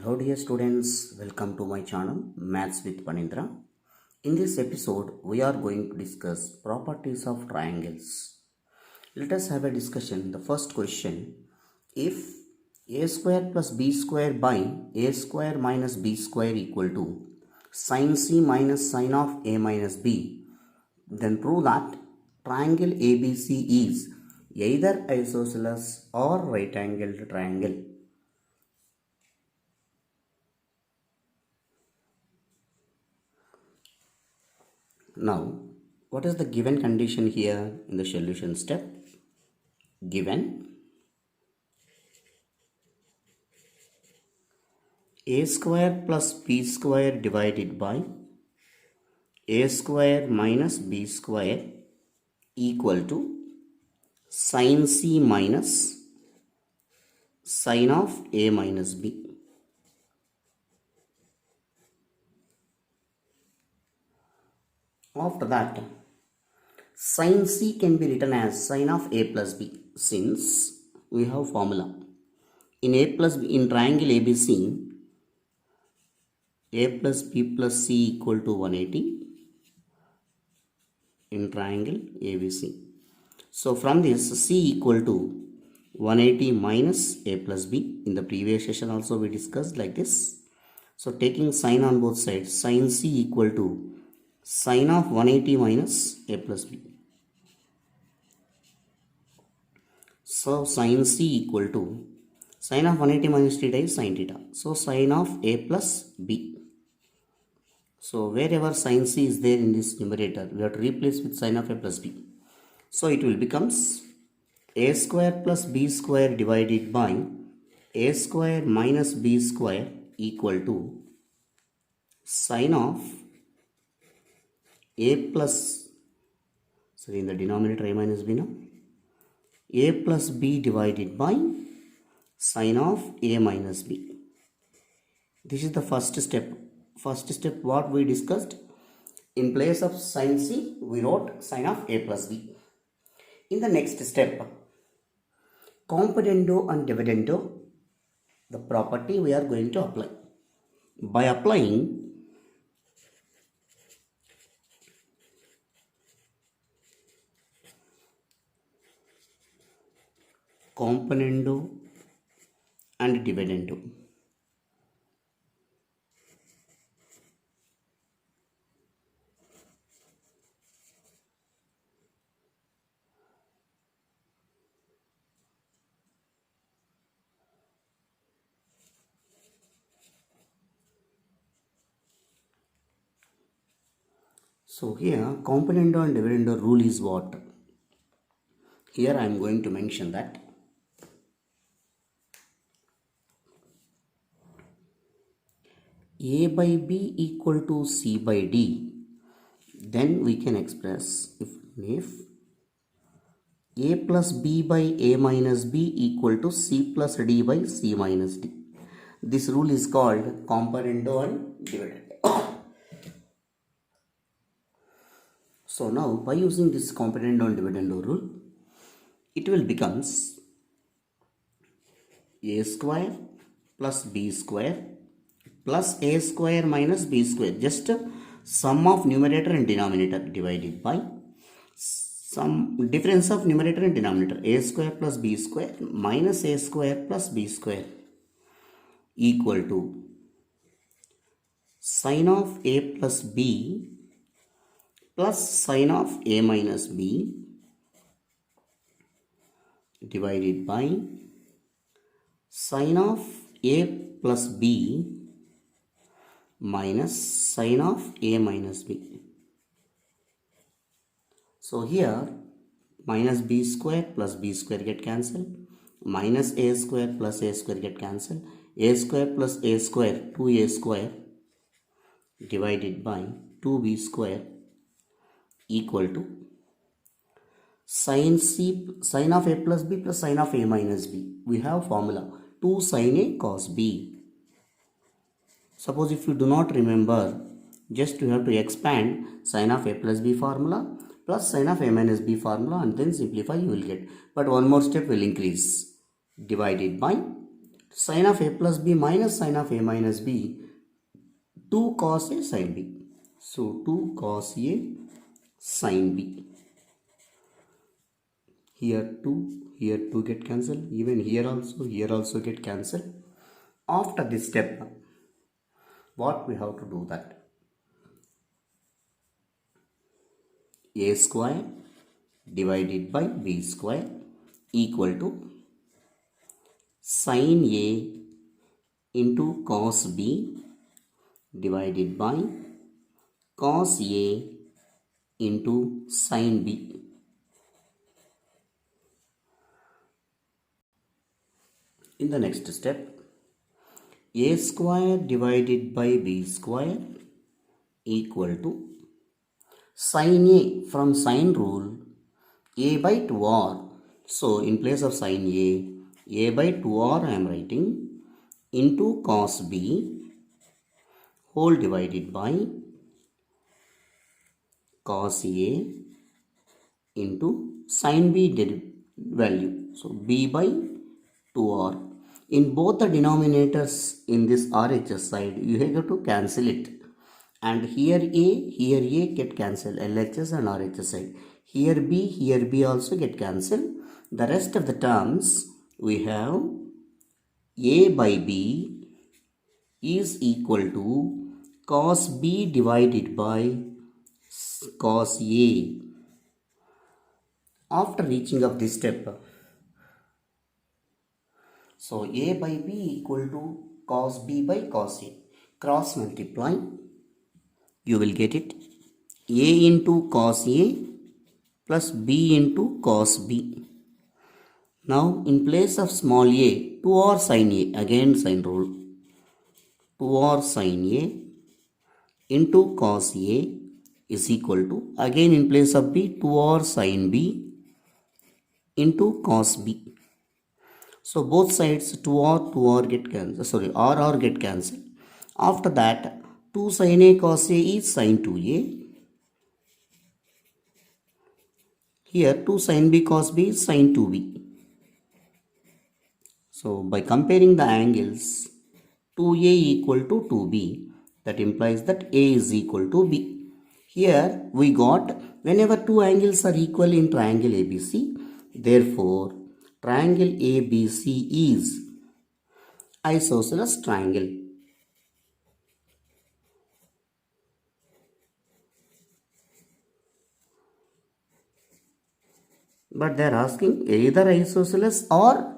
Hello dear students, welcome to my channel Maths with Panindra. In this episode, we are going to discuss properties of triangles. Let us have a discussion. The first question, if a square plus b square by a square minus b square equal to sin c minus sin of a minus b, then prove that triangle ABC is either isosceles or right angled triangle. Now, what is the given condition here in the solution step? Given a square plus b square divided by a square minus b square equal to sin c minus sin of a minus b. After that, sin c can be written as sin of a plus b, since we have formula. In a plus b, in triangle ABC, a plus b plus c equal to 180 in triangle ABC. So from this, c equal to 180 minus a plus b. In the previous session also we discussed like this. So taking sin on both sides, sin c equal to sin of 180 minus a plus b. So sin c equal to sin of 180 minus theta is sin theta. So sin of a plus b. So wherever sin c is there in this numerator, we have to replace with sin of a plus b. So it will becomes a square plus b square divided by a square minus b square equal to sin of a plus, sorry, in the denominator a minus b now, a plus b divided by sin of a minus b. This is the first step. First step what we discussed, in place of sin c we wrote sin of a plus b. In the next step, componendo and dividendo, the property we are going to apply. By applying componendo and dividendo, so here componendo and dividendo rule is what? Here I am going to mention that a by b equal to c by d, then we can express if a plus b by a minus b equal to c plus d by c minus d. This rule is called componendo and dividendo. So now by using this componendo and dividendo rule, it will becomes a square plus b square plus a square minus b square, just sum of numerator and denominator divided by some difference of numerator and denominator, a square plus b square minus a square plus b square equal to sin of a plus b plus sin of a minus b divided by sin of a plus b minus sin of a minus b. So here minus b square plus b square get cancelled, minus a square plus a square get cancelled, a square plus a square 2a square divided by 2b square equal to sin of a plus b plus sin of a minus b. We have formula 2 sin a cos b. Suppose if you do not remember, just you have to expand sin of a plus b formula plus sin of a minus b formula and then simplify, you will get. But one more step will increase, divided by Sine of a plus b minus sine of a minus b, 2 cos a sin b. So 2 cos a sin b. Here 2 get cancelled. Even here also get cancelled. After this step, what we have to do that? A square divided by b square equal to sin a into cos b divided by cos a into sin b. In the next step, a square divided by b square equal to sin a, from sine rule, a by 2r. So in place of sin a by 2r I am writing into cos b whole divided by cos a into sin b value. So b by 2r. In both the denominators in this RHS side, you have to cancel it. And here A get cancelled, LHS and RHS side. Here B also get cancelled. The rest of the terms we have A by B is equal to cos B divided by cos A. After reaching of this step, so A by B equal to cos B by cos A. Cross multiply, you will get it A into cos A plus B into cos B. Now in place of small a, 2r sin A, again sin rule, 2r sin A into cos A is equal to, again in place of B, 2r sin B into cos B. So both sides 2r get cancelled, r get cancelled. After that, 2 sin A cos A is sin 2A. Here 2 sin B cos B is sin 2B. So by comparing the angles, 2A equal to 2B, that implies that A is equal to B. Here we got, whenever two angles are equal in triangle ABC, therefore triangle ABC is isosceles triangle. But they are asking either isosceles or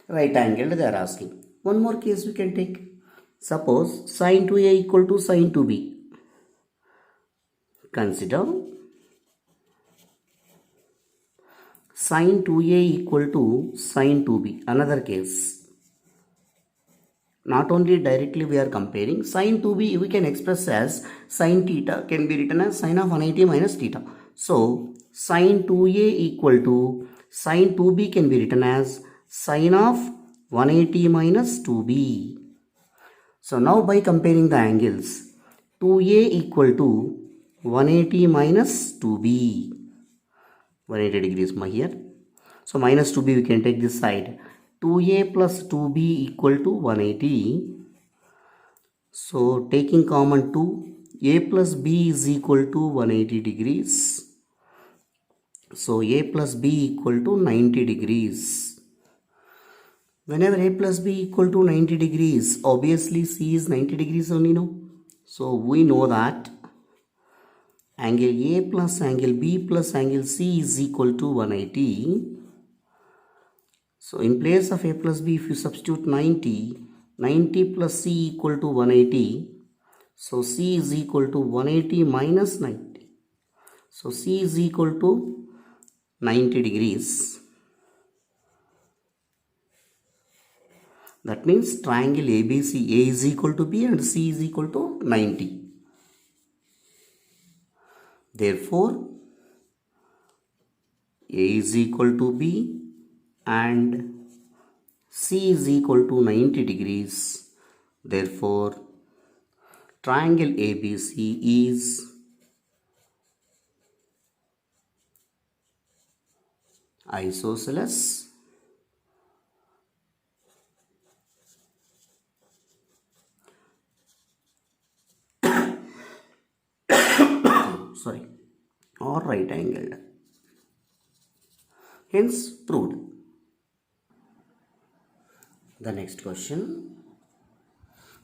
right angled, they are asking. One more case we can take. Suppose sin 2A equal to sin 2B. Consider sin 2A equal to sin 2B. Another case. Not only directly we are comparing, sin 2B we can express as sin theta, can be written as sin of 180 minus theta. So sin 2A equal to sin 2B can be written as sin of 180 minus 2B. So now by comparing the angles, 2A equal to 180 minus 2B. 180 degrees here. So minus 2B we can take this side. 2A plus 2B equal to 180. So taking common 2, A plus B is equal to 180 degrees. So A plus B equal to 90 degrees. Whenever A plus B equal to 90 degrees, obviously C is 90 degrees only, no? So we know that angle A plus angle B plus angle C is equal to 180. So in place of A plus B, if you substitute 90 plus C equal to 180. So C is equal to 180 minus 90. So C is equal to 90 degrees. That means triangle ABC, A is equal to B and C is equal to 90. Therefore, A is equal to B and C is equal to 90 degrees. Therefore, triangle ABC is isosceles or right angled. Hence proved. The next question.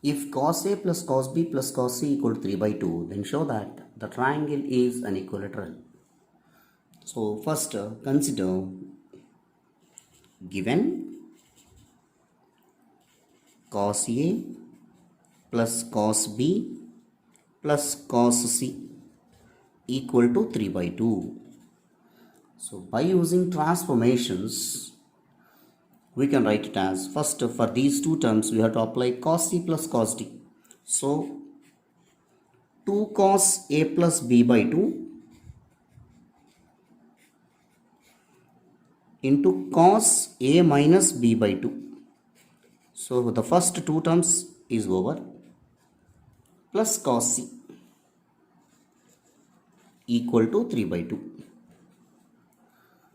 If cos A plus cos B plus cos C equal to 3 by 2, then show that the triangle is an equilateral. So first consider given cos A plus cos B plus cos C equal to 3 by 2. So by using transformations, we can write it as, first for these two terms we have to apply cos C plus cos D. So 2 cos A plus B by 2 into cos A minus B by 2. So the first two terms is over, plus cos C equal to 3 by 2.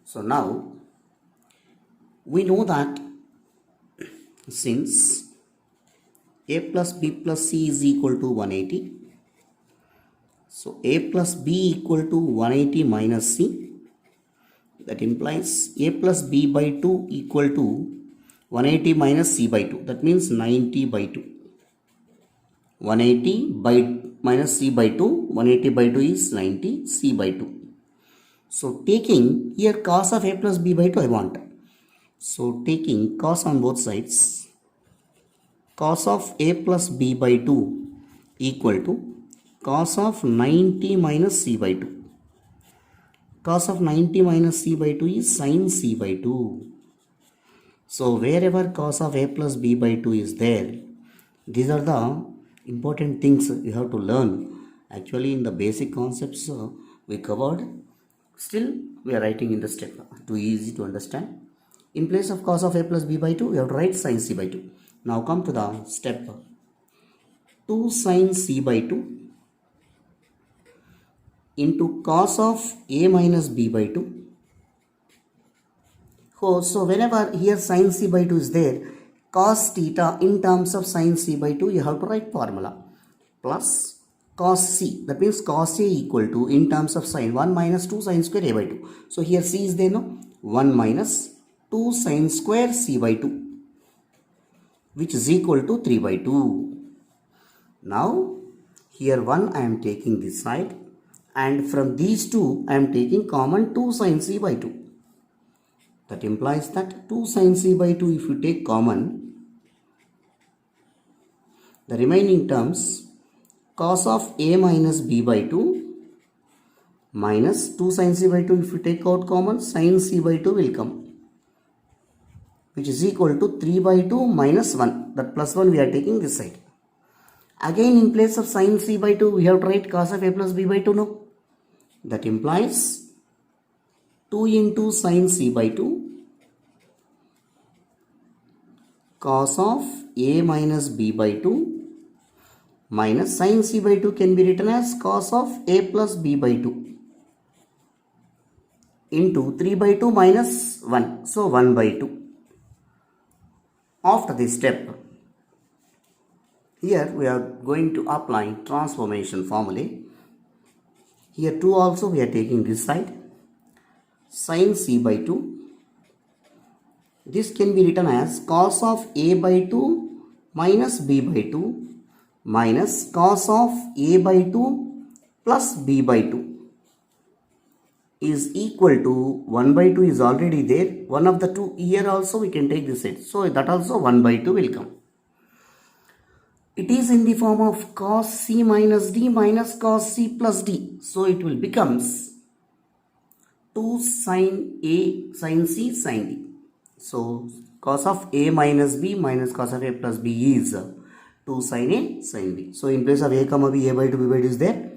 So now we know that since A plus B plus C is equal to 180, so A plus B equal to 180 minus C, that implies A plus B by 2 equal to 180 minus C by 2, that means 90 by 2. 180 by minus C by 2, 180 by 2 is 90, C by 2. So taking here cos of A plus B by 2 I want. So taking cos on both sides, cos of A plus B by 2 equal to cos of 90 minus C by 2. Cos of 90 minus C by 2 is sin C by 2. So wherever cos of A plus B by 2 is there, these are the important things you have to learn. Actually in the basic concepts we covered, still we are writing in the step, too easy to understand. In place of cos of A plus B by 2, we have to write sin C by 2. Now come to the step 2 sin C by 2 into cos of A minus B by 2. So whenever here sin C by 2 is there, cos theta in terms of sin C by 2, you have to write formula plus cos C, that means cos A equal to, in terms of sin, 1 minus 2 sin square A by 2. So here C is there, no? 1 minus 2 sin square C by 2, which is equal to 3 by 2. Now here 1 I am taking this side, and from these two I am taking common 2 sin C by 2. That implies that 2 sin C by 2 if you take common, the remaining terms cos of A minus B by 2 minus 2 sin C by 2, if you take out common, sin C by 2 will come, which is equal to 3 by 2 minus 1, that plus 1 we are taking this side. Again in place of sin C by 2 we have to write cos of A plus B by 2, no? That implies 2 into sin C by 2 cos of A minus B by 2 minus sin C by 2 can be written as cos of A plus B by 2 into 3 by 2 minus 1, so 1 by 2. After this step, here we are going to apply transformation formulae. Here 2 also we are taking this side, sin C by 2. This can be written as cos of A by 2 minus B by 2 minus cos of A by 2 plus B by 2 is equal to 1 by 2 is already there. One of the two here also we can take this side. So that also 1 by 2 will come. It is in the form of cos C minus D minus cos C plus D. So it will becomes 2 sin A sin C sin D. So cos of A minus B minus cos of A plus B is 2 sin A sin B. So in place of A comma B, A by 2, B by 2 is there.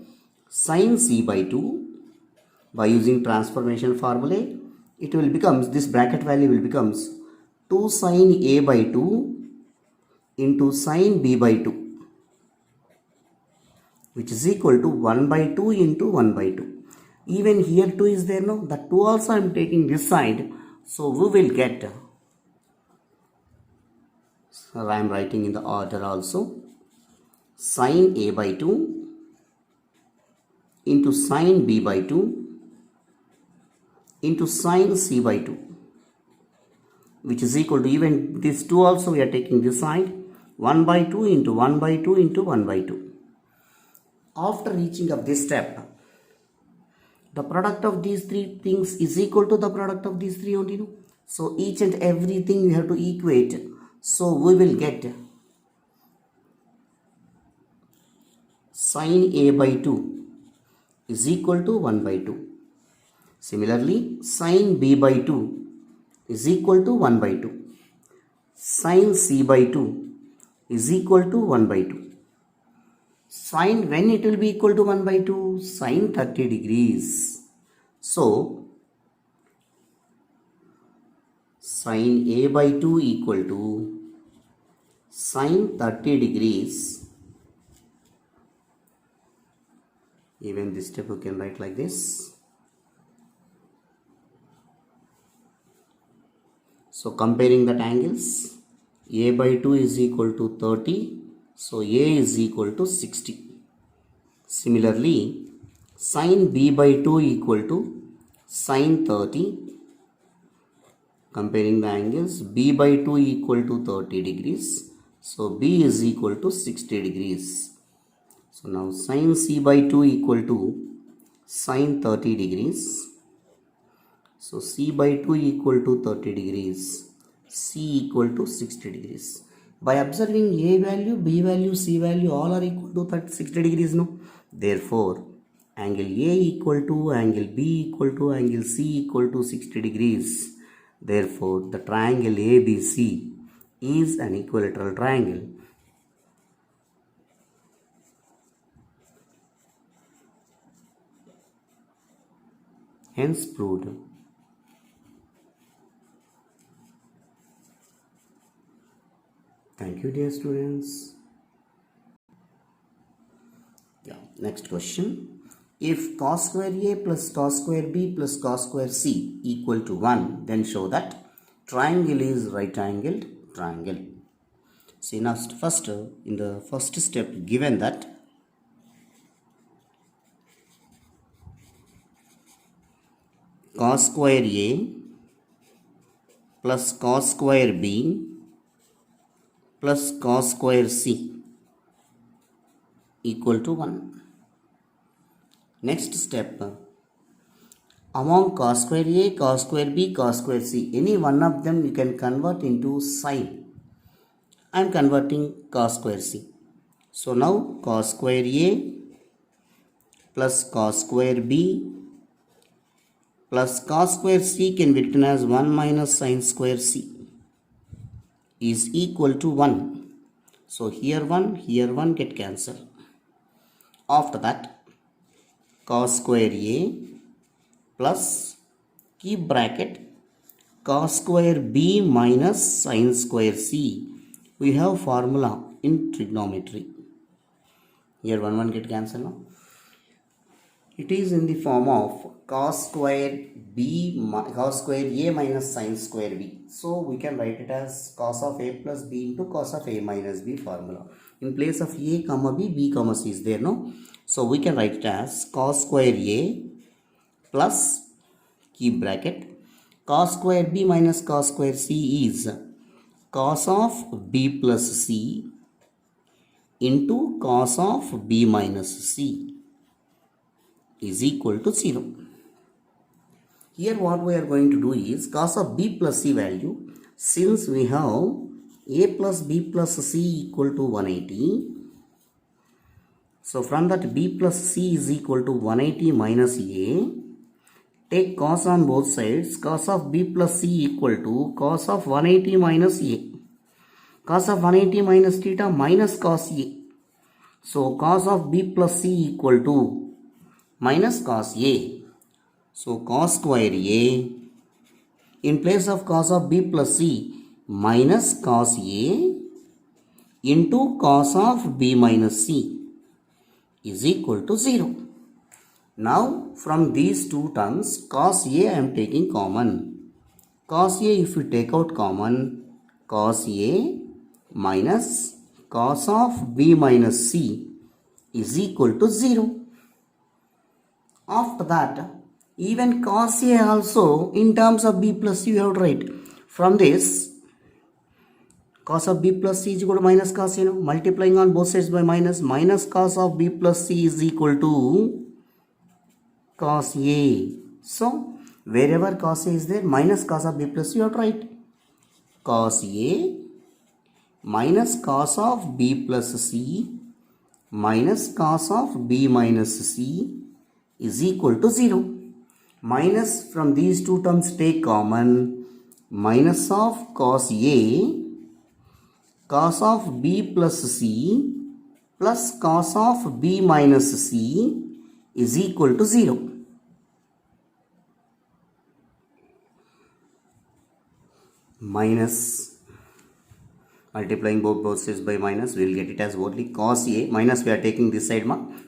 Sin C by 2, by using transformation formulae, it will becomes, this bracket value will becomes 2 sin A by 2 into sin B by 2, which is equal to 1 by 2 into 1 by 2. Even here 2 is there, no? That 2 also I am taking this side. So we will get, so I am writing in the order also, sin A by 2 into sine b by 2 into sine c by 2, which is equal to, even this 2 also we are taking this side, 1 by 2 into 1 by 2 into 1 by 2. After reaching of this step, the product of these three things is equal to the product of these three only, no? So each and everything we have to equate. So we will get sine a by 2 is equal to 1 by 2. Similarly, sine b by 2 is equal to 1 by 2. Sine c by 2 is equal to 1 by 2. Sine, when it will be equal to 1 by 2? Sine 30 degrees. So, sine a by 2 equal to sine 30 degrees. Even this step you can write like this. So, comparing that angles, a by 2 is equal to 30. So, a is equal to 60. Similarly, sine b by 2 equal to sine 30. Comparing the angles, b by 2 equal to 30 degrees. So, b is equal to 60 degrees. So, now sine c by 2 equal to sine 30 degrees. So, c by 2 equal to 30 degrees. C equal to 60 degrees. By observing a value, b value, c value all are equal to 60 degrees, no? Therefore, angle A equal to angle B equal to angle C equal to 60 degrees. Therefore, the triangle ABC is an equilateral triangle. Hence proved. Thank you, dear students. Yeah, next question. If cos square A plus cos square B plus cos square C equal to 1, then show that triangle is right angled triangle. See, now first, in the first step, given that cos square A plus cos square B plus cos square C equal to 1. Next step, among cos square A, cos square B, cos square C, any one of them you can convert into sine. I am converting cos square C. So now cos square A plus cos square B plus cos square C can be written as 1 minus sine square C is equal to 1. So here 1 get cancelled. After that, cos square A plus, keep bracket, cos square B minus sine square C. We have formula in trigonometry. Here 1 get cancelled now. It is in the form of cos square A minus sine square B. So we can write it as cos of A plus B into cos of A minus B formula. In place of A comma B, B comma C is there, no? So we can write it as cos square A plus, keep bracket, cos square B minus cos square C is cos of B plus C into cos of B minus C is equal to 0. Here what we are going to do is cos of B plus C value, since we have A plus B plus C equal to 180. So from that B plus C is equal to 180 minus A. Take cos on both sides. Cos of B plus C equal to cos of 180 minus A. Cos of 180 minus theta minus cos A. So cos of B plus C equal to minus cos A. So cos square A in place of cos of B plus C minus cos A into cos of B minus C is equal to 0. Now from these two terms, cos A I am taking common. Cos A, if we take out common, cos A minus cos of B minus C is equal to 0. After that, even cos A also in terms of B plus C you have to write. From this, cos of B plus C is equal to minus cos A. Multiplying on both sides by minus cos of B plus C is equal to cos A. So, wherever cos A is there, minus cos of B plus C you have to write. Cos A minus cos of B plus C minus cos of B minus C is equal to 0. Minus from these two terms take common. Minus of cos A cos of B plus C plus cos of B minus C is equal to 0. Minus, multiplying both sides by minus, we will get it as only cos A. Minus we are taking this side,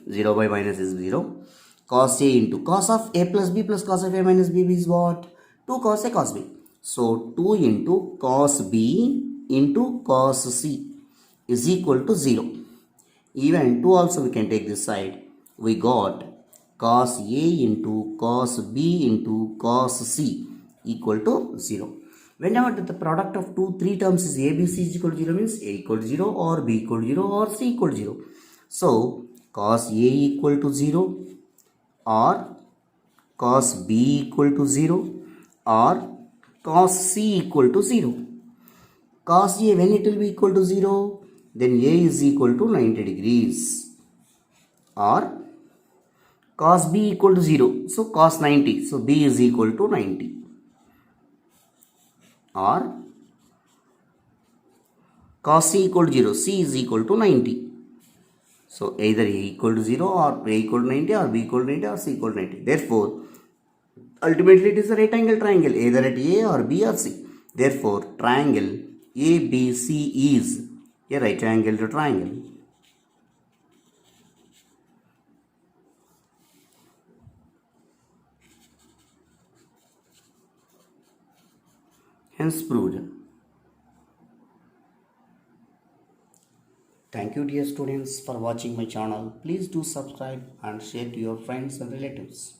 0 by minus is 0. Cos A into cos of A plus B plus cos of A minus B is what? 2 cos A cos B. So 2 into cos B into cos C is equal to 0. Even 2 also we can take this side. We got cos A into cos B into cos C equal to 0. Whenever the product of 3 terms is A, B, C is equal to 0 means A equal to 0 or B equal to 0 or C equal to 0. So cos A equal to 0 or cos B equal to 0 or cos C equal to 0. Cos A, when it will be equal to 0, then A is equal to 90 degrees. Or cos B equal to 0, so cos 90, so B is equal to 90. Or cos C equal to 0, C is equal to 90. So either A equal to 0 or A equal to 90 or B equal to 90 or C equal to 90. Therefore, ultimately it is a right angle triangle either at A or B or C. Therefore, triangle ABC is a right angle triangle. Hence proved. Thank you dear students for watching my channel. Please do subscribe and share to your friends and relatives.